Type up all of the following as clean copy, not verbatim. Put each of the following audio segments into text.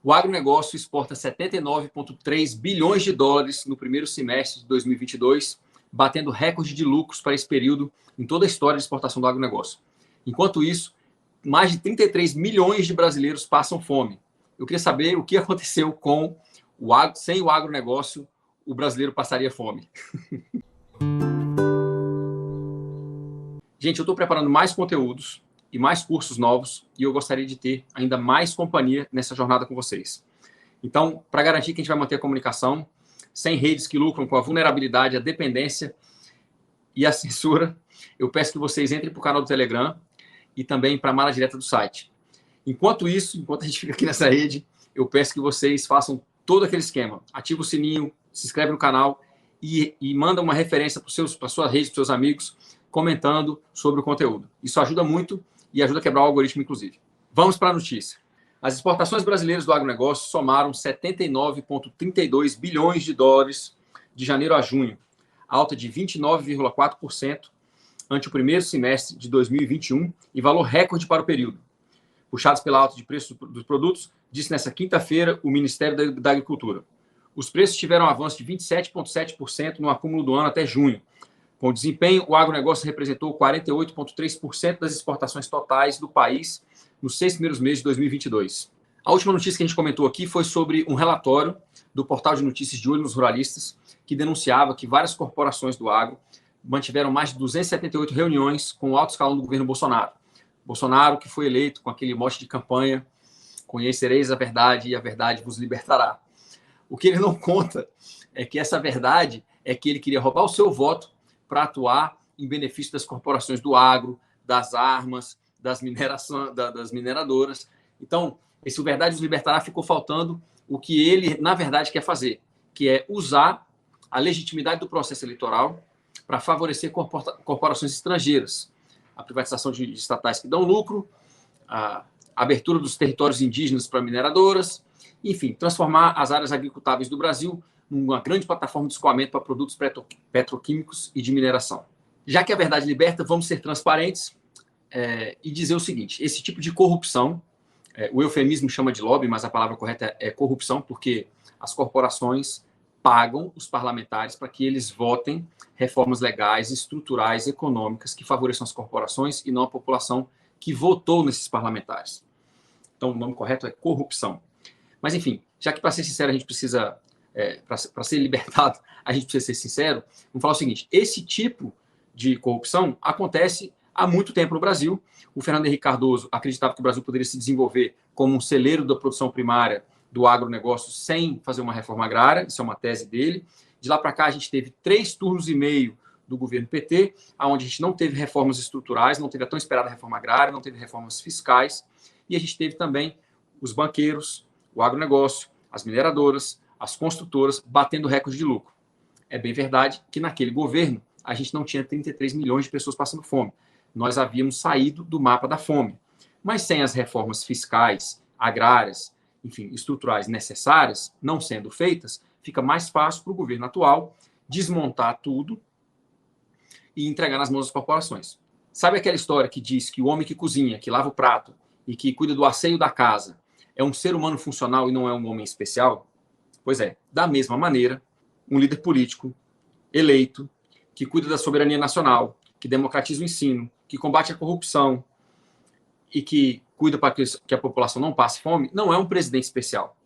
O agronegócio exporta 79,3 bilhões de dólares no primeiro semestre de 2022, batendo recorde de lucros para esse período em toda a história de exportação do agronegócio. Enquanto isso, mais de 33 milhões de brasileiros passam fome. Eu queria saber o que aconteceu com sem o agronegócio, o brasileiro passaria fome. Gente, eu estou preparando mais conteúdos e mais cursos novos e eu gostaria de ter ainda mais companhia nessa jornada com vocês. Então, para garantir que a gente vai manter a comunicação, sem redes que lucram com a vulnerabilidade, a dependência e a censura, eu peço que vocês entrem para o canal do Telegram e também para a mala direta do site. Enquanto isso, enquanto a gente fica aqui nessa rede, eu peço que vocês façam todo aquele esquema. Ativa o sininho, se inscreve no canal e manda uma referência para a sua rede, para os seus amigos, comentando sobre o conteúdo. Isso ajuda muito e ajuda a quebrar o algoritmo, inclusive. Vamos para a notícia. As exportações brasileiras do agronegócio somaram 79,32 bilhões de dólares de janeiro a junho, alta de 29,4% ante o primeiro semestre de 2021 e valor recorde para o período. Puxados pela alta de preços dos produtos, disse nesta quinta-feira o Ministério da Agricultura. Os preços tiveram um avanço de 27,7% no acúmulo do ano até junho. Com o desempenho, o agronegócio representou 48,3% das exportações totais do país nos 6 primeiros meses de 2022. A última notícia que a gente comentou aqui foi sobre um relatório do portal de notícias De Olho nos Ruralistas, que denunciava que várias corporações do agro mantiveram mais de 278 reuniões com o alto escalão do governo Bolsonaro. Bolsonaro, que foi eleito com aquele mote de campanha: conhecereis a verdade e a verdade vos libertará. O que ele não conta é que essa verdade é que ele queria roubar o seu voto para atuar em benefício das corporações do agro, das armas, das mineradoras. Então, esse verdade vos libertará ficou faltando o que ele, na verdade, quer fazer, que é usar a legitimidade do processo eleitoral para favorecer corporações estrangeiras, a privatização de estatais que dão lucro, a abertura dos territórios indígenas para mineradoras, enfim, transformar as áreas agricultáveis do Brasil numa grande plataforma de escoamento para produtos petroquímicos e de mineração. Já que a verdade liberta, vamos ser transparentes e dizer o seguinte: esse tipo de corrupção, o eufemismo chama de lobby, mas a palavra correta é corrupção, porque as corporações pagam os parlamentares para que eles votem reformas legais, estruturais, econômicas que favoreçam as corporações e não a população que votou nesses parlamentares. Então, o nome correto é corrupção. Mas, enfim, já que, para ser sincero, a gente precisa, para ser libertado, a gente precisa ser sincero, vamos falar o seguinte: esse tipo de corrupção acontece há muito tempo no Brasil. O Fernando Henrique Cardoso acreditava que o Brasil poderia se desenvolver como um celeiro da produção primária do agronegócio sem fazer uma reforma agrária, isso é uma tese dele. De lá para cá, a gente teve 3 turnos e meio do governo PT, onde a gente não teve reformas estruturais, não teve a tão esperada reforma agrária, não teve reformas fiscais, e a gente teve também os banqueiros, o agronegócio, as mineradoras, as construtoras batendo recorde de lucro. É bem verdade que naquele governo a gente não tinha 33 milhões de pessoas passando fome. Nós havíamos saído do mapa da fome. Mas sem as reformas fiscais, agrárias, enfim, estruturais necessárias, não sendo feitas, fica mais fácil para o governo atual desmontar tudo e entregar nas mãos das corporações. Sabe aquela história que diz que o homem que cozinha, que lava o prato e que cuida do asseio da casa é um ser humano funcional e não é um homem especial? Pois é, da mesma maneira, um líder político eleito, que cuida da soberania nacional, que democratiza o ensino, que combate a corrupção e que cuida para que a população não passe fome, não é um presidente especial.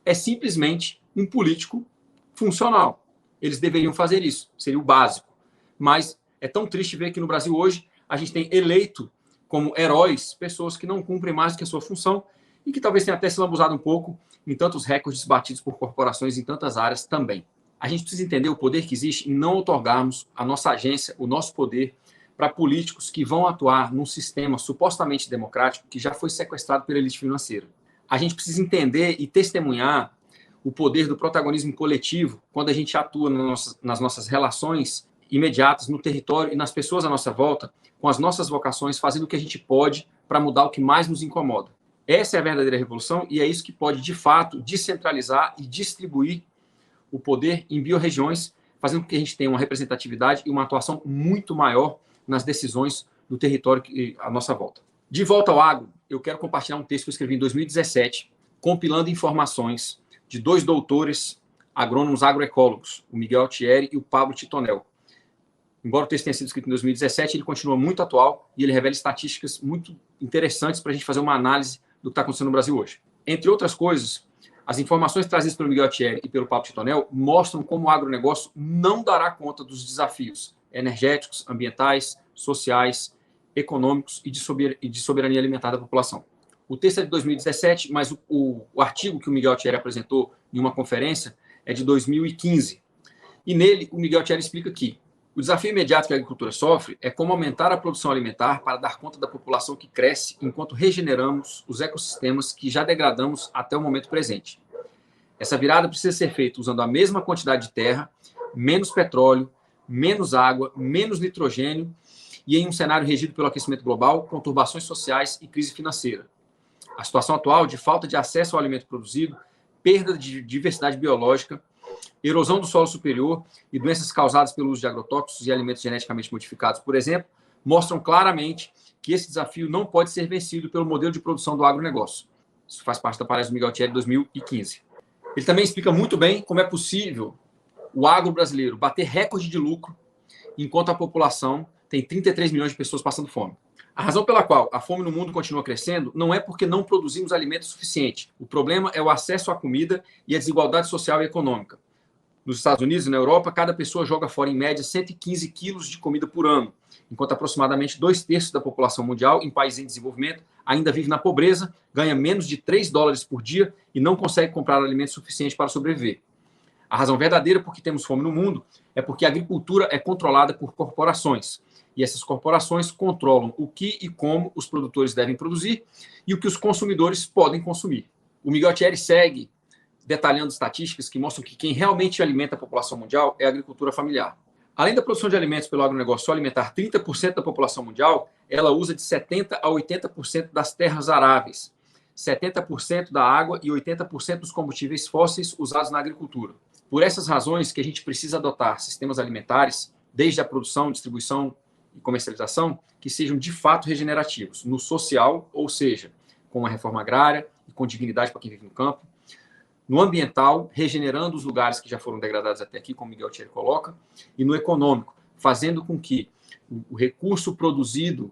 É simplesmente um político funcional. Eles deveriam fazer isso, seria o básico. Mas é tão triste ver que no Brasil hoje a gente tem eleito como heróis pessoas que não cumprem mais do que a sua função e que talvez tenham até se lambuzado um pouco em tantos recordes batidos por corporações em tantas áreas também. A gente precisa entender o poder que existe em não outorgarmos a nossa agência, o nosso poder, para políticos que vão atuar num sistema supostamente democrático que já foi sequestrado pela elite financeira. A gente precisa entender e testemunhar o poder do protagonismo coletivo quando a gente atua nas nossas relações imediatas, no território e nas pessoas à nossa volta, com as nossas vocações, fazendo o que a gente pode para mudar o que mais nos incomoda. Essa é a verdadeira revolução e é isso que pode, de fato, descentralizar e distribuir o poder em biorregiões, fazendo com que a gente tenha uma representatividade e uma atuação muito maior nas decisões do território à nossa volta. De volta ao agro, eu quero compartilhar um texto que eu escrevi em 2017 compilando informações de 2 doutores agrônomos agroecólogos, o Miguel Altieri e o Pablo Titonel. Embora o texto tenha sido escrito em 2017, ele continua muito atual e ele revela estatísticas muito interessantes para a gente fazer uma análise do que está acontecendo no Brasil hoje. Entre outras coisas, as informações trazidas pelo Miguel Altieri e pelo Pablo Titonel mostram como o agronegócio não dará conta dos desafios energéticos, ambientais, sociais, econômicos e de soberania alimentar da população. O texto é de 2017, mas o artigo que o Miguel Altieri apresentou em uma conferência é de 2015. E nele, o Miguel Altieri explica que o desafio imediato que a agricultura sofre é como aumentar a produção alimentar para dar conta da população que cresce enquanto regeneramos os ecossistemas que já degradamos até o momento presente. Essa virada precisa ser feita usando a mesma quantidade de terra, menos petróleo, menos água, menos nitrogênio e em um cenário regido pelo aquecimento global, conturbações sociais e crise financeira. A situação atual de falta de acesso ao alimento produzido, perda de diversidade biológica, erosão do solo superior e doenças causadas pelo uso de agrotóxicos e alimentos geneticamente modificados, por exemplo, mostram claramente que esse desafio não pode ser vencido pelo modelo de produção do agronegócio. Isso faz parte da palestra do Miguel Altieri de 2015. Ele também explica muito bem como é possível o agro brasileiro bater recorde de lucro enquanto a população tem 33 milhões de pessoas passando fome. A razão pela qual a fome no mundo continua crescendo não é porque não produzimos alimento suficiente. O problema é o acesso à comida e a desigualdade social e econômica. Nos Estados Unidos e na Europa, cada pessoa joga fora, em média, 115 quilos de comida por ano, enquanto aproximadamente 2/3 da população mundial, em países em desenvolvimento, ainda vive na pobreza, ganha menos de $3 por dia e não consegue comprar alimento suficiente para sobreviver. A razão verdadeira por que temos fome no mundo é porque a agricultura é controlada por corporações. E essas corporações controlam o que e como os produtores devem produzir e o que os consumidores podem consumir. O Miguel Altieri segue detalhando estatísticas que mostram que quem realmente alimenta a população mundial é a agricultura familiar. Além da produção de alimentos pelo agronegócio só alimentar 30% da população mundial, ela usa de 70% a 80% das terras aráveis, 70% da água e 80% dos combustíveis fósseis usados na agricultura. Por essas razões que a gente precisa adotar sistemas alimentares, desde a produção, distribuição e comercialização, que sejam de fato regenerativos, no social, ou seja, com uma reforma agrária e com dignidade para quem vive no campo, no ambiental, regenerando os lugares que já foram degradados até aqui, como Miguel Altieri coloca, e no econômico, fazendo com que o recurso produzido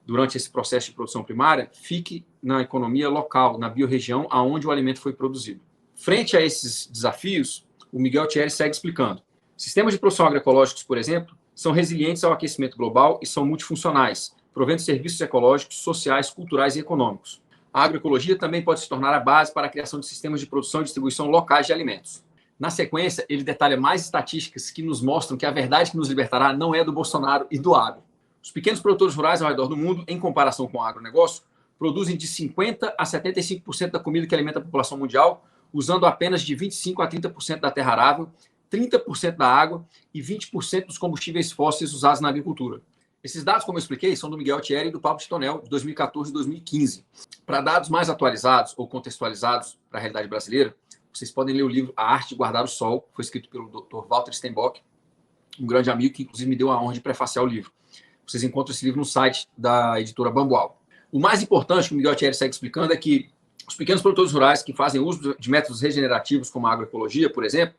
durante esse processo de produção primária fique na economia local, na biorregião aonde o alimento foi produzido. Frente a esses desafios, o Miguel Altieri segue explicando. Sistemas de produção agroecológicos, por exemplo, são resilientes ao aquecimento global e são multifuncionais, provendo serviços ecológicos, sociais, culturais e econômicos. A agroecologia também pode se tornar a base para a criação de sistemas de produção e distribuição locais de alimentos. Na sequência, ele detalha mais estatísticas que nos mostram que a verdade que nos libertará não é do Bolsonaro e do agro. Os pequenos produtores rurais ao redor do mundo, em comparação com o agronegócio, produzem de 50% a 75% da comida que alimenta a população mundial, usando apenas de 25% a 30% da terra arável, 30% da água e 20% dos combustíveis fósseis usados na agricultura. Esses dados, como eu expliquei, são do Miguel Altieri e do Pablo Titonel, de 2014 e 2015. Para dados mais atualizados ou contextualizados para a realidade brasileira, vocês podem ler o livro A Arte de Guardar o Sol, foi escrito pelo Dr. Walter Steinbock, um grande amigo que, inclusive, me deu a honra de prefaciar o livro. Vocês encontram esse livro no site da editora Bambual. O mais importante que o Miguel Altieri segue explicando é que os pequenos produtores rurais que fazem uso de métodos regenerativos, como a agroecologia, por exemplo,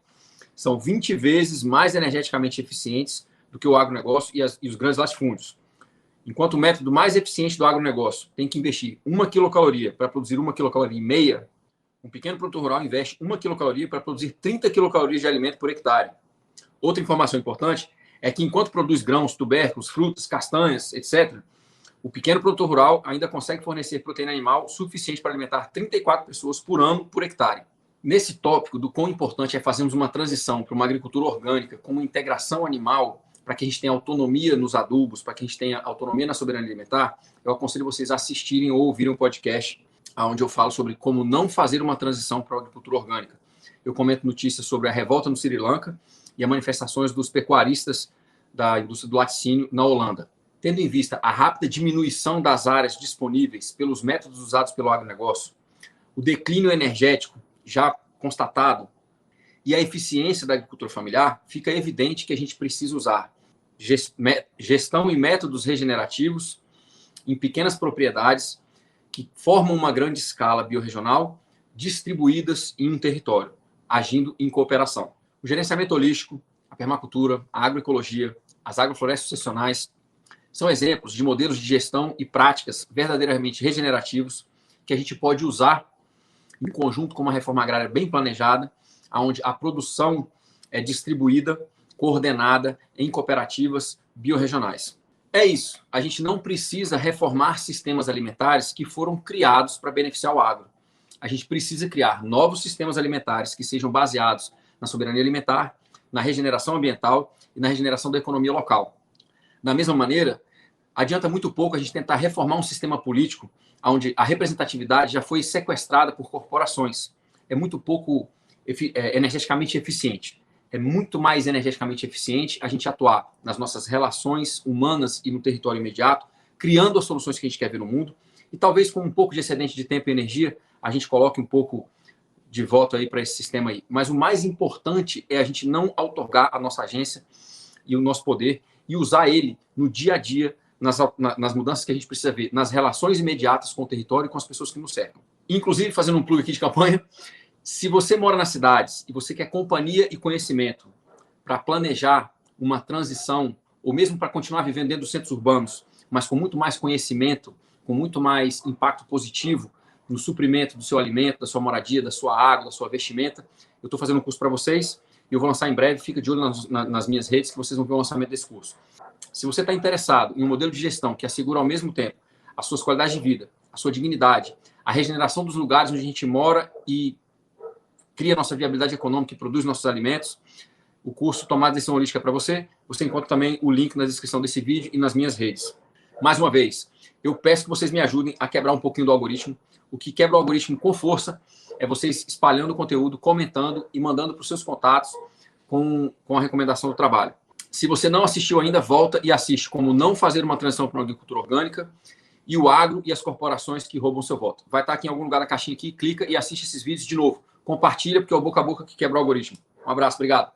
são 20 vezes mais energeticamente eficientes do que o agronegócio e os grandes latifúndios. Enquanto o método mais eficiente do agronegócio tem que investir 1 quilocaloria para produzir 1,5 quilocaloria, um pequeno produtor rural investe 1 quilocaloria para produzir 30 quilocalorias de alimento por hectare. Outra informação importante é que enquanto produz grãos, tubérculos, frutas, castanhas, etc., o pequeno produtor rural ainda consegue fornecer proteína animal suficiente para alimentar 34 pessoas por ano por hectare. Nesse tópico do quão importante é fazermos uma transição para uma agricultura orgânica com uma integração animal, para que a gente tenha autonomia nos adubos, para que a gente tenha autonomia na soberania alimentar, eu aconselho vocês a assistirem ou ouvirem um podcast onde eu falo sobre como não fazer uma transição para a agricultura orgânica. Eu comento notícias sobre a revolta no Sri Lanka e as manifestações dos pecuaristas da indústria do laticínio na Holanda. Tendo em vista a rápida diminuição das áreas disponíveis pelos métodos usados pelo agronegócio, o declínio energético já constatado e a eficiência da agricultura familiar, fica evidente que a gente precisa usar gestão e métodos regenerativos em pequenas propriedades que formam uma grande escala biorregional distribuídas em um território, agindo em cooperação. O gerenciamento holístico, a permacultura, a agroecologia, as agroflorestas sucessionais são exemplos de modelos de gestão e práticas verdadeiramente regenerativos que a gente pode usar em conjunto com uma reforma agrária bem planejada, onde a produção é distribuída, coordenada em cooperativas biorregionais. É isso. A gente não precisa reformar sistemas alimentares que foram criados para beneficiar o agro. A gente precisa criar novos sistemas alimentares que sejam baseados na soberania alimentar, na regeneração ambiental e na regeneração da economia local. Da mesma maneira, adianta muito pouco a gente tentar reformar um sistema político onde a representatividade já foi sequestrada por corporações. É muito pouco energeticamente eficiente. É muito mais energeticamente eficiente a gente atuar nas nossas relações humanas e no território imediato, criando as soluções que a gente quer ver no mundo, e talvez com um pouco de excedente de tempo e energia, a gente coloque um pouco de voto aí para esse sistema aí. Mas o mais importante é a gente não outorgar a nossa agência e o nosso poder e usar ele no dia a dia, nas mudanças que a gente precisa ver, nas relações imediatas com o território e com as pessoas que nos cercam. Inclusive, fazendo um plug aqui de campanha, se você mora nas cidades e você quer companhia e conhecimento para planejar uma transição, ou mesmo para continuar vivendo dentro dos centros urbanos, mas com muito mais conhecimento, com muito mais impacto positivo no suprimento do seu alimento, da sua moradia, da sua água, da sua vestimenta, eu estou fazendo um curso para vocês e eu vou lançar em breve. Fica de olho nas minhas redes que vocês vão ver o lançamento desse curso. Se você está interessado em um modelo de gestão que assegura ao mesmo tempo as suas qualidades de vida, a sua dignidade, a regeneração dos lugares onde a gente mora e cria nossa viabilidade econômica e produz nossos alimentos, o curso Tomada de Decisão Holística é para você. Você encontra também o link na descrição desse vídeo e nas minhas redes. Mais uma vez, eu peço que vocês me ajudem a quebrar um pouquinho do algoritmo. O que quebra o algoritmo com força é vocês espalhando o conteúdo, comentando e mandando para os seus contatos com a recomendação do trabalho. Se você não assistiu ainda, volta e assiste Como Não Fazer uma Transição para uma Agricultura Orgânica e o agro e as corporações que roubam seu voto. Vai estar aqui em algum lugar da caixinha aqui, clica e assiste esses vídeos de novo. Compartilha, porque é o boca a boca que quebra o algoritmo. Um abraço, obrigado.